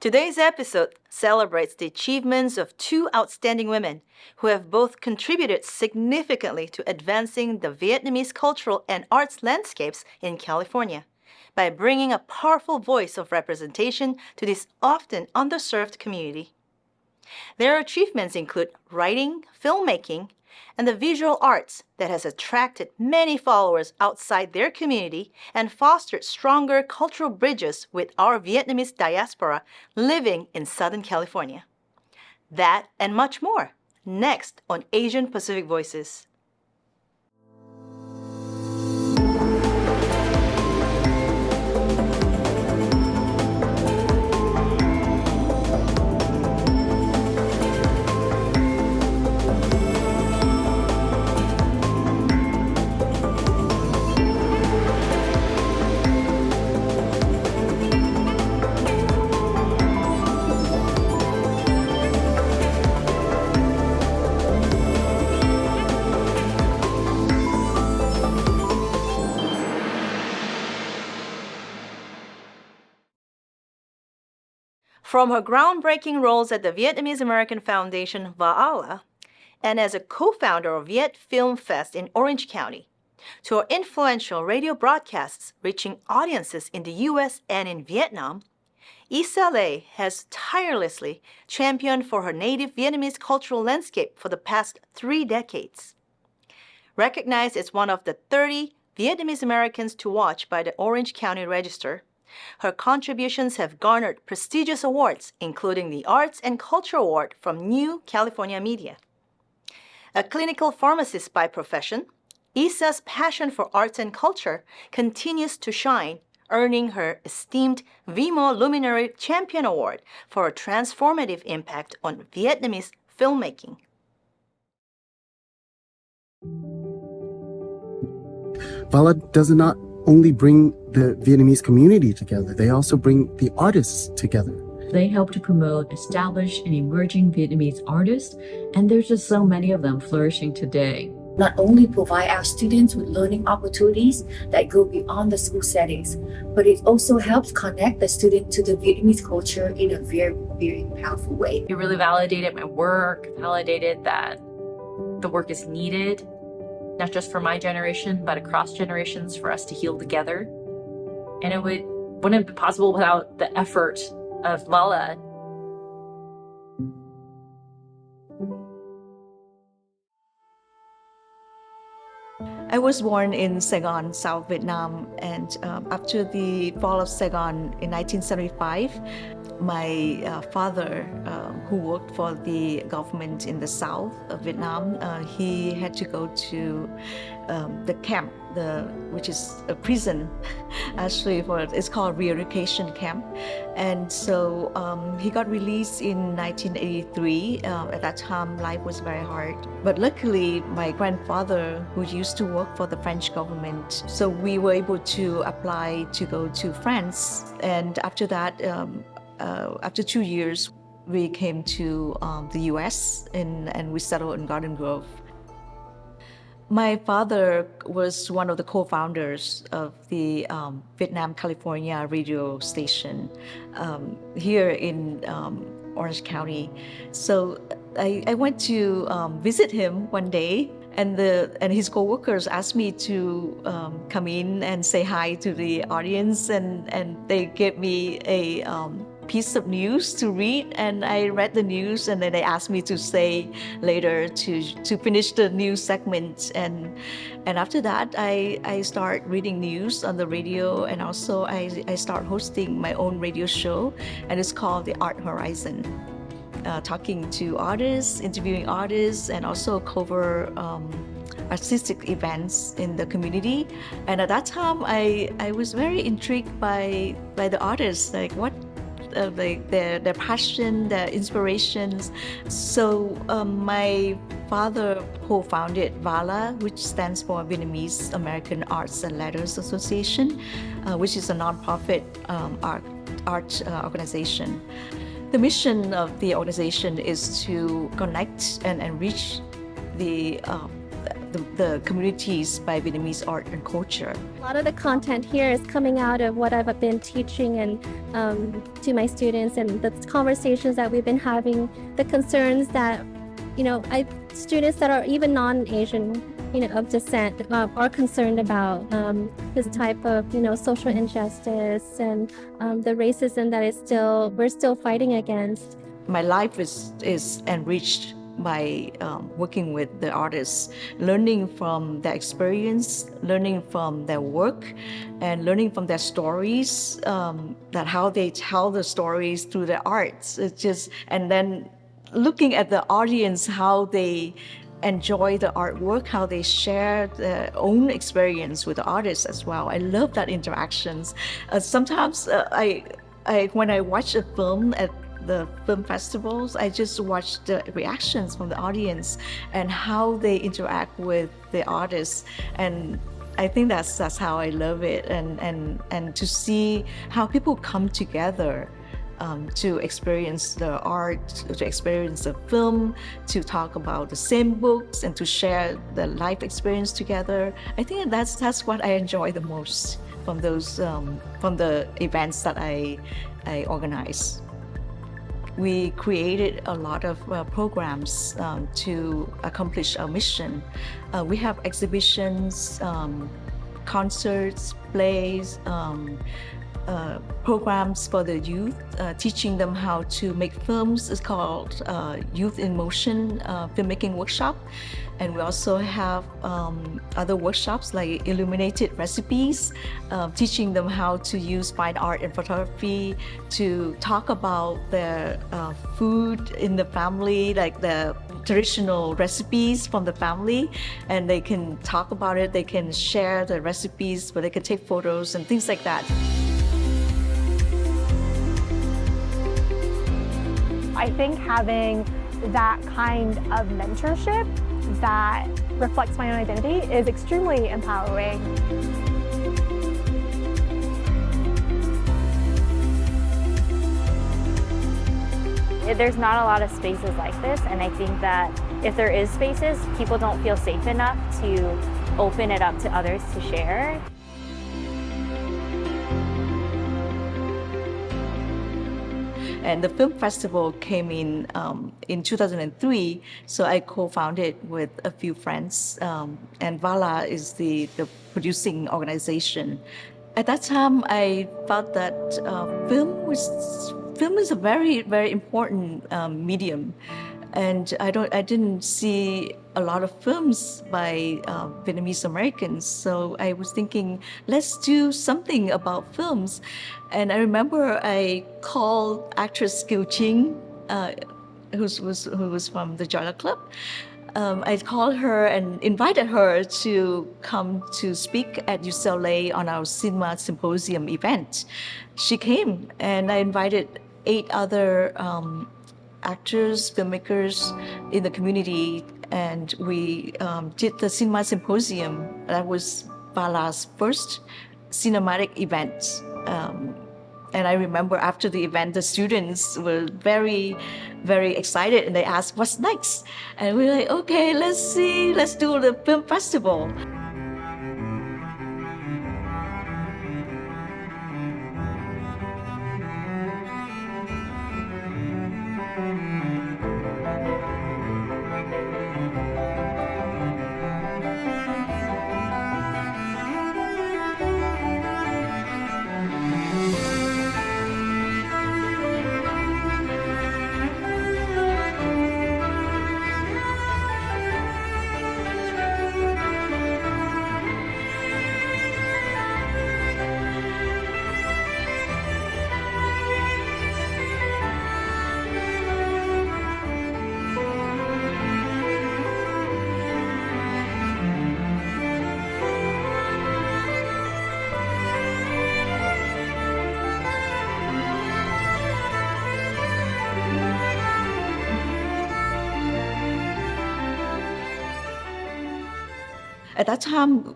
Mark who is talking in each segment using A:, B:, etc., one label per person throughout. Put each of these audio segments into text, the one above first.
A: Today's episode celebrates the achievements of two outstanding women who have both contributed significantly to advancing the Vietnamese cultural and arts landscapes in California by bringing a powerful voice of representation to this often underserved community. Their achievements include writing, filmmaking, and the visual arts that has attracted many followers outside their community and fostered stronger cultural bridges with our Vietnamese diaspora living in Southern California. That and much more, next on Asian Pacific Voices. From her groundbreaking roles at the Vietnamese American Foundation, VAALA, and as a co-founder of Viet Film Fest in Orange County, to her influential radio broadcasts reaching audiences in the U.S. and in Vietnam, Issa Lê has tirelessly championed for her native Vietnamese cultural landscape for the past 3 decades. Recognized as one of the 30 Vietnamese Americans to watch by the Orange County Register, her contributions have garnered prestigious awards, including the Arts and Culture Award from New California Media. A clinical pharmacist by profession, Issa's passion for arts and culture continues to shine, earning her esteemed VMO Luminary Champion Award for her transformative impact on Vietnamese filmmaking.
B: VAALA does not only bring the Vietnamese community together, they also bring the artists together.
C: They help to promote established and emerging Vietnamese artists, and there's just so many of them flourishing today.
D: Not only provide our students with learning opportunities that go beyond the school settings, but it also helps connect the student to the Vietnamese culture in a very, very powerful way.
C: It really validated my work, validated that the work is needed, not just for my generation, but across generations for us to heal together. And it wouldn't be possible without the effort of VAALA.
E: I was born in Saigon, South Vietnam, and after the fall of Saigon in 1975, my father, who worked for the government in the south of Vietnam, he had to go to the camp, which is a prison, actually, it's called re-education camp. And so he got released in 1983. At that time, life was very hard. But luckily, my grandfather, who used to work for the French government, so we were able to apply to go to France. And after that, after 2 years, we came to the U.S. and we settled in Garden Grove. My father was one of the co-founders of the Vietnam, California radio station here in Orange County. So I went to visit him one day, and his co-workers asked me to come in and say hi to the audience, and they gave me a piece of news to read, and I read the news, and then they asked me to stay later to finish the news segment, and after that I start reading news on the radio, and also I start hosting my own radio show, and it's called The Art Horizon, talking to artists, interviewing artists, and also cover artistic events in the community. And at that time I was very intrigued by the artists, like what their passion, their inspirations. So my father co-founded VAALA, which stands for Vietnamese American Arts and Letters Association, which is a nonprofit art organization. The mission of the organization is to connect and reach the the communities by Vietnamese art and culture.
F: A lot of the content here is coming out of what I've been teaching and to my students, and the conversations that we've been having, the concerns that, students that are even non-Asian, of descent are concerned about this type of, social injustice and the racism that we're still fighting against.
E: My life is enriched by working with the artists, learning from their experience, learning from their work, and learning from their stories, that how they tell the stories through their arts. And then looking at the audience, how they enjoy the artwork, how they share their own experience with the artists as well. I love that interactions. Sometimes when I watch a film at the film festivals, I just watch the reactions from the audience and how they interact with the artists, and I think that's how I love it, and to see how people come together to experience the art, to experience the film, to talk about the same books, and to share the life experience together. I think that's what I enjoy the most from those from the events that I organize. We created a lot of programs to accomplish our mission. We have exhibitions, concerts, plays, programs for the youth, teaching them how to make films. It's called Youth in Motion filmmaking workshop. And we also have other workshops like illuminated recipes, teaching them how to use fine art and photography to talk about their food in the family, like the traditional recipes from the family, and they can talk about it, they can share the recipes, but they can take photos and things like that.
G: I think having that kind of mentorship that reflects my own identity is extremely empowering.
H: There's not a lot of spaces like this, and I think that if there is spaces, people don't feel safe enough to open it up to others to share.
E: And the film festival came in 2003, so I co-founded with a few friends, and VAALA is the producing organization. At that time, I felt that film is a very, very important medium, and I didn't see a lot of films by Vietnamese Americans. So I was thinking, let's do something about films. And I remember I called actress Kiều Trinh, who was from the Jolla Club. I called her and invited her to come to speak at UCLA on our cinema symposium event. She came, and I invited 8 other actors, filmmakers in the community, and we did the cinema symposium. That was VAALA's first cinematic event. And I remember after the event, the students were very, very excited, and they asked, "What's next?" And we were like, "Okay, let's do the film festival." At that time,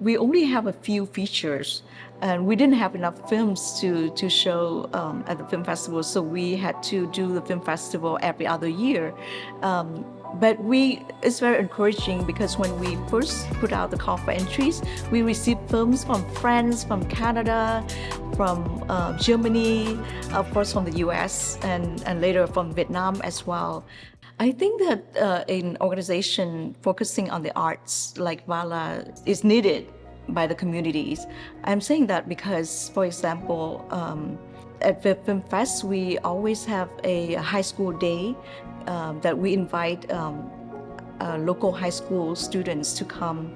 E: we only have a few features, and we didn't have enough films to show at the film festival, so we had to do the film festival every other year. But it's very encouraging because when we first put out the call for entries, we received films from France, from Canada, from Germany, of course from the US, and later from Vietnam as well. I think that an organization focusing on the arts like VAALA is needed by the communities. I'm saying that because, for example, at Viet Film Fest, we always have a high school day that we invite local high school students to come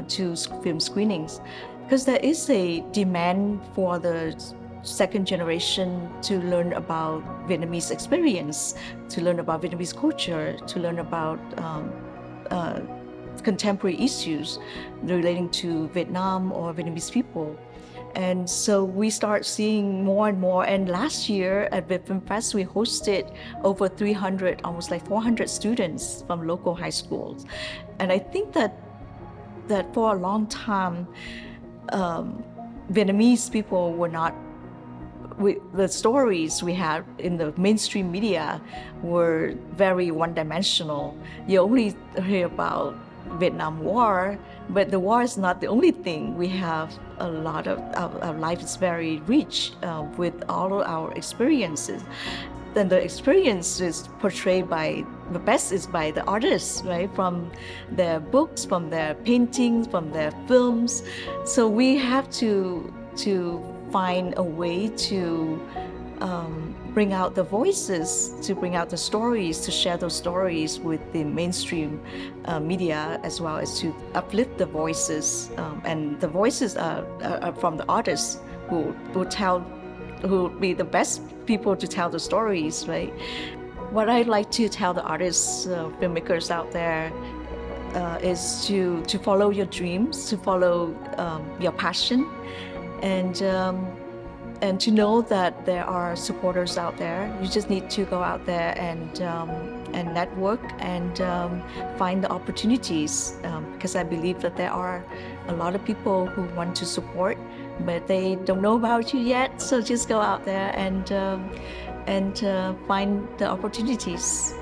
E: to film screenings, because there is a demand for the second generation to learn about Vietnamese experience, to learn about Vietnamese culture, to learn about contemporary issues relating to Vietnam or Vietnamese people. And so we start seeing more and more. And last year at Viet Film Fest, we hosted over 300, almost like 400 students from local high schools. And I think that for a long time, Vietnamese people were not, the stories we had in the mainstream media were very one-dimensional. You only hear about Vietnam War, but the war is not the only thing. We have a lot of, our life is very rich with all of our experiences. Then the experience is portrayed by, the best is by the artists, right? From their books, from their paintings, from their films. So we have to find a way to bring out the voices, to bring out the stories, to share those stories with the mainstream media, as well as to uplift the voices. And the voices are from the artists who would be the best people to tell the stories, right? What I'd like to tell the artists, filmmakers out there, is to follow your dreams, to follow your passion, and to know that there are supporters out there. You just need to go out there and network and find the opportunities, because I believe that there are a lot of people who want to support, but they don't know about you yet. So just go out there and find the opportunities.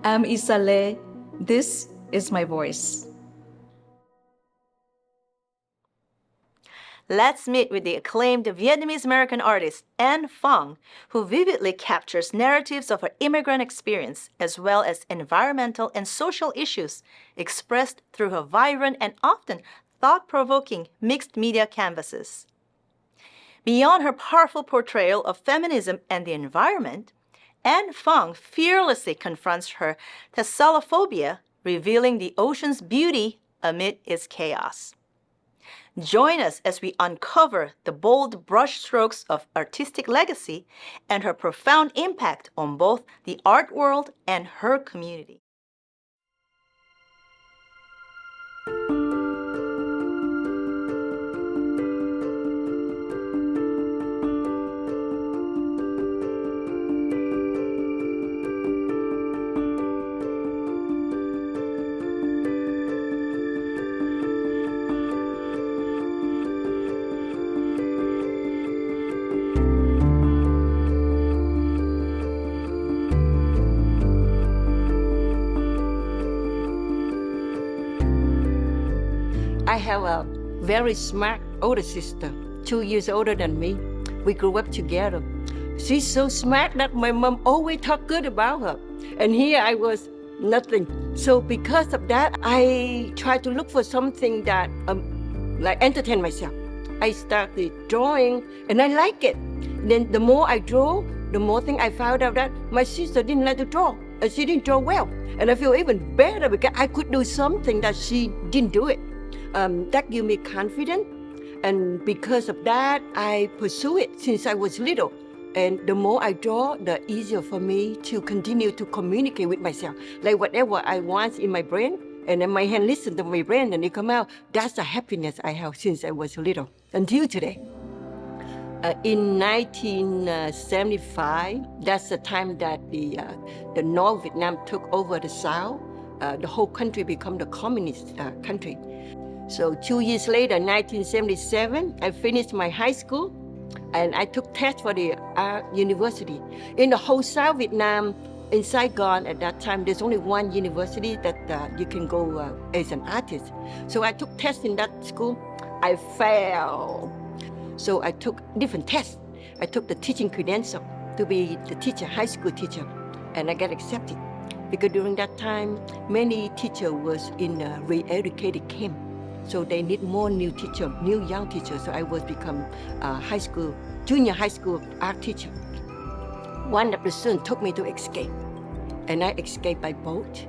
E: I'm Isale. This is my voice.
A: Let's meet with the acclaimed Vietnamese American artist Ann Phong, who vividly captures narratives of her immigrant experience as well as environmental and social issues expressed through her vibrant and often thought-provoking mixed media canvases. Beyond her powerful portrayal of feminism and the environment, Ann Phong fearlessly confronts her thalassophobic, revealing the ocean's beauty amid its chaos. Join us as we uncover the bold brushstrokes of artistic legacy and her profound impact on both the art world and her community.
I: I have a very smart older sister, 2 years older than me. We grew up together. She's so smart that my mom always talked good about her. And here I was nothing. So because of that, I tried to look for something that like entertain myself. I started drawing and I like it. Then the more I draw, the more thing I found out that my sister didn't like to draw. And she didn't draw well. And I feel even better because I could do something that she didn't do it. That gave me confidence, and because of that, I pursue it since I was little. And the more I draw, the easier for me to continue to communicate with myself. Like whatever I want in my brain, and then my hand listen to my brain and it come out. That's the happiness I have since I was little until today. In 1975, that's the time that the North Vietnam took over the South. The whole country became the communist country. So 2 years later, 1977, I finished my high school and I took tests for the art university. In the whole South Vietnam, in Saigon at that time, there's only one university that you can go as an artist. So I took tests in that school. I failed. So I took different tests. I took the teaching credential to be the teacher, high school teacher, and I got accepted. Because during that time, many teachers was in a re-educated camp. So they need more new teachers, new young teachers. So I was become junior high school art teacher. One of the students took me to escape, and I escaped by boat,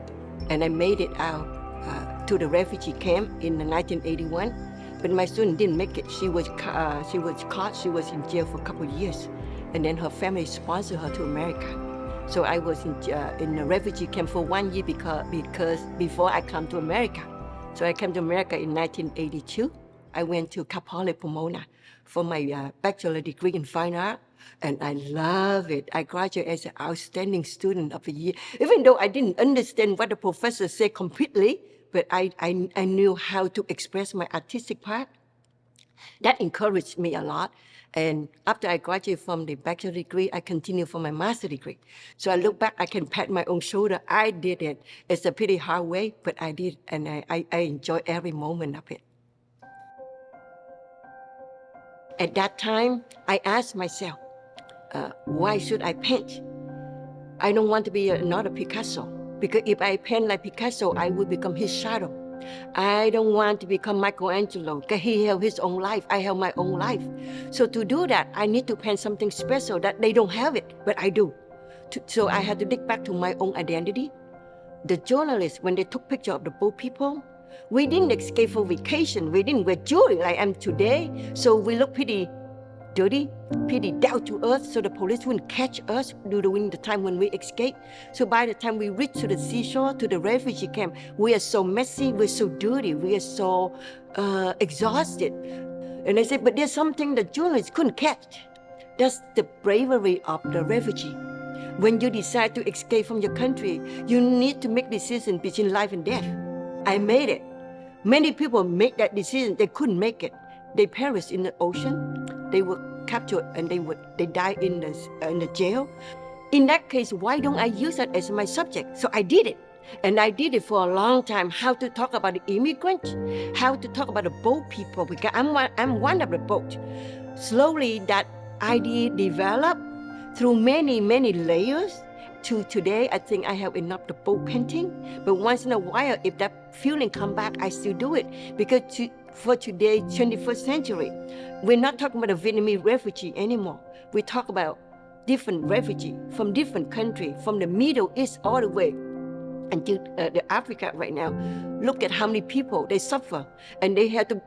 I: and I made it out to the refugee camp in 1981. But my student didn't make it. She was caught. She was in jail for a couple of years, and then her family sponsored her to America. So I was in a refugee camp for 1 year because before I come to America. So I came to America in 1982. I went to Cal Poly Pomona for my bachelor degree in fine art, and I love it. I graduated as an outstanding student of the year, even though I didn't understand what the professor said completely, but I knew how to express my artistic part. That encouraged me a lot. And after I graduated from the bachelor degree, I continued for my master degree. So I look back, I can pat my own shoulder. I did it. It's a pretty hard way, but I did, and I enjoy every moment of it. At that time, I asked myself, why should I paint? I don't want to be another Picasso, because if I paint like Picasso, I would become his shadow. I don't want to become Michelangelo, because he held his own life, I held my own life. So to do that, I need to paint something special that they don't have it, but I do. So I had to dig back to my own identity. The journalists, when they took pictures of the boat people, we didn't escape for vacation. We didn't wear jewelry like I am today. So we look pretty dirty, pretty down to earth, so the police wouldn't catch us during the time when we escaped. So by the time we reach to the seashore, to the refugee camp, we are so messy, we're so dirty, we are so exhausted. And I said, but there's something the journalists couldn't catch. That's the bravery of the refugee. When you decide to escape from your country, you need to make decisions between life and death. I made it. Many people make that decision, they couldn't make it. They perished in the ocean. They were captured and they died in the jail. In that case, why don't I use that as my subject? So I did it. And I did it for a long time. How to talk about the immigrant, how to talk about the boat people, because I'm one of the boat. Slowly that idea developed through many, many layers. To today, I think I have enough the boat painting. But once in a while, if that feeling come back, I still do it. Because for today, 21st century, we're not talking about a Vietnamese refugee anymore. We talk about different refugees from different countries, from the Middle East all the way until Africa right now. Look at how many people they suffer, and they have to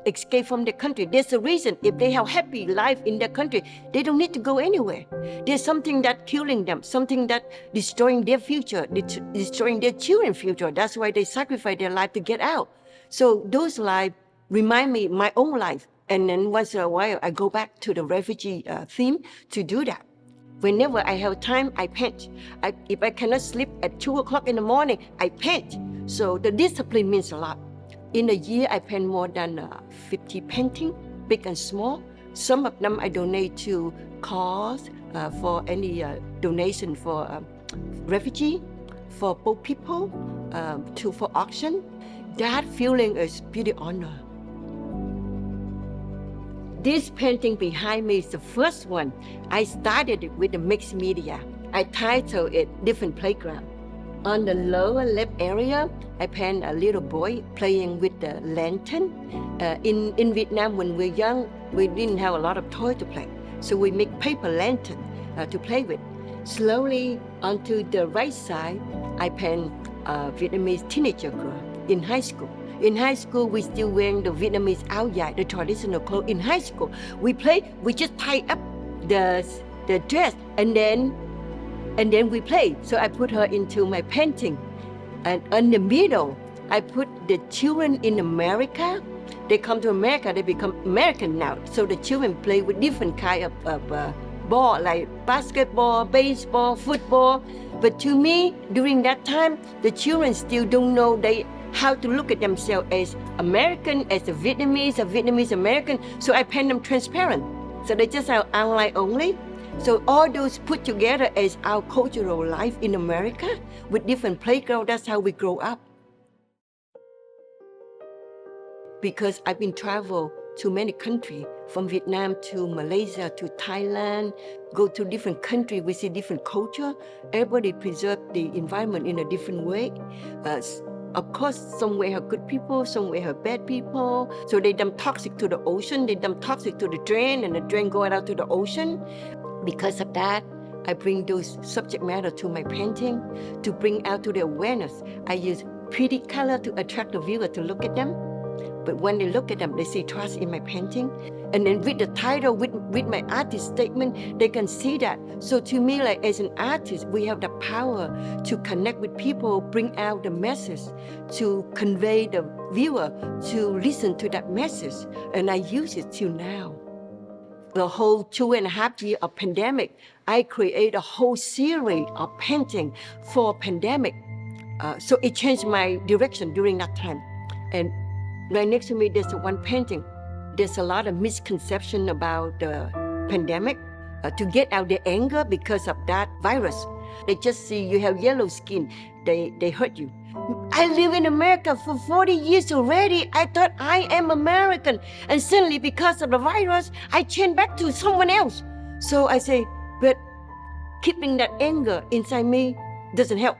I: escape from their country. There's a reason. If they have happy life in their country, they don't need to go anywhere. There's something that killing them, something that destroying their future, destroying their children's future. That's why they sacrifice their life to get out. So those lives remind me my own life. And then once in a while, I go back to the refugee theme to do that. Whenever I have time, I paint. If I cannot sleep at 2 o'clock in the morning, I paint. So the discipline means a lot. In a year, I paint more than 50 paintings, big and small. Some of them I donate to cause for any donation for refugee, for poor people, for auction. That feeling is pretty honor. This painting behind me is the first one. I started it with the mixed media. I titled it Different Playground. On the lower left area, I paint a little boy playing with the lantern. In Vietnam, when we're young, we didn't have a lot of toys to play. So we make paper lantern to play with. Slowly, onto the right side, I paint a Vietnamese teenager girl in high school. In high school, we still wearing the Vietnamese áo dài, the traditional clothes. In high school, we just tie up the dress and then we play. So I put her into my painting. And in the middle, I put the children in America. They come to America, they become American now. So the children play with different kind of ball, like basketball, baseball, football. But to me, during that time, the children still don't know how to look at themselves as American, as a Vietnamese American. So I paint them transparent. So they just have outline only. So all those put together as our cultural life in America with different playgrounds, that's how we grow up. Because I've been travel to many countries, from Vietnam to Malaysia to Thailand, go to different countries, we see different culture. Everybody preserve the environment in a different way. Of course, somewhere have good people, somewhere have bad people. So they dump toxic to the ocean, they dump toxic to the drain, and the drain go out to the ocean. Because of that, I bring those subject matter to my painting to bring out to the awareness. I use pretty color to attract the viewer to look at them. But when they look at them, they see trust in my painting. And then with the title, with my artist statement, they can see that. So to me, like as an artist, we have the power to connect with people, bring out the message, to convey the viewer to listen to that message. And I use it till now. The whole 2.5 years of pandemic, I create a whole series of painting for pandemic. So it changed my direction during that time. And right next to me, there's one painting. There's a lot of misconception about the pandemic. To get out the anger because of that virus. They just see you have yellow skin, they hurt you. I live in America for 40 years already. I thought I am American. And suddenly because of the virus, I change back to someone else. So I say, but keeping that anger inside me doesn't help.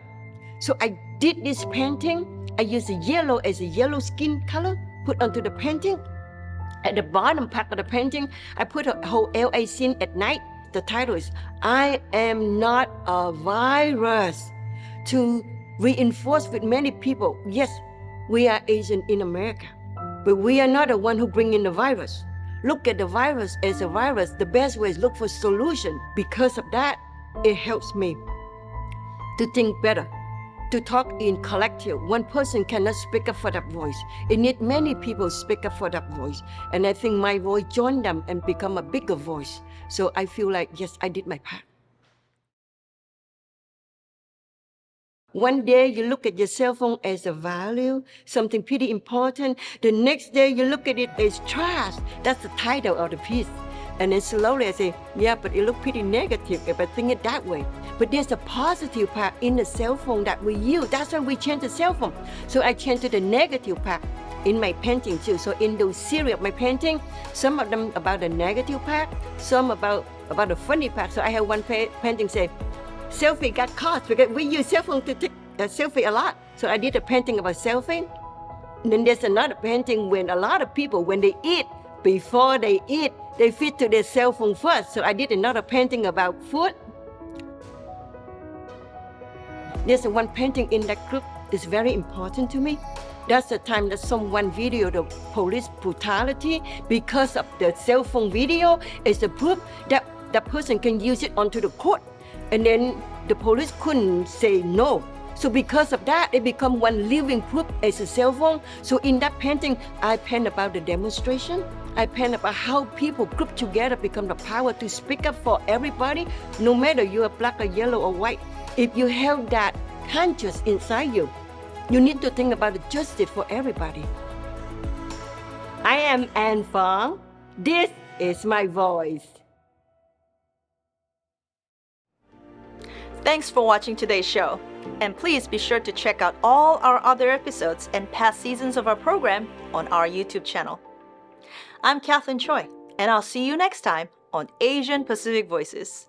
I: So I did this painting. I used the yellow as a yellow skin color, put onto the painting. At the bottom part of the painting, I put a whole LA scene at night. The title is, I am not a virus. To reinforce with many people, yes, we are Asian in America, but we are not the one who bring in the virus. Look at the virus as a virus. The best way is look for solution. Because of that, it helps me to think better, to talk in collective. One person cannot speak up for that voice. It needs many people speak up for that voice. And I think my voice joined them and become a bigger voice. So I feel like, yes, I did my part. One day you look at your cell phone as a value, something pretty important. The next day you look at it as trash. That's the title of the piece. And then slowly I say, yeah, but it looks pretty negative if I think it that way. But there's a positive part in the cell phone that we use. That's why we change the cell phone. So I change to the negative part in my painting too. So in those series of my painting, some of them about the negative part, some about the funny part. So I have one painting say, selfie got caught because we use cell phone to take a selfie a lot. So I did a painting about selfie. And then there's another painting when a lot of people, when they eat, before they eat, they feed to their cell phone first. So I did another painting about food. There's one painting in that group that's very important to me. That's the time that someone videoed the police brutality because of the cell phone video is the proof that that person can use it onto the court. And then the police couldn't say no. So because of that, it become one living proof as a cell phone. So in that painting, I paint about the demonstration. I paint about how people group together become the power to speak up for everybody, no matter you are black or yellow or white. If you have that conscience inside you, you need to think about the justice for everybody. I am Ann Phong. This is my voice.
A: Thanks for watching today's show. And please be sure to check out all our other episodes and past seasons of our program on our YouTube channel. I'm Kathleen Choi, and I'll see you next time on Asian Pacific Voices.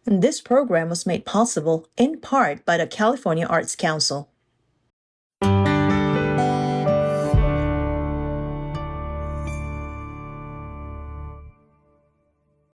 A: This program was made possible in part by the California Arts Council.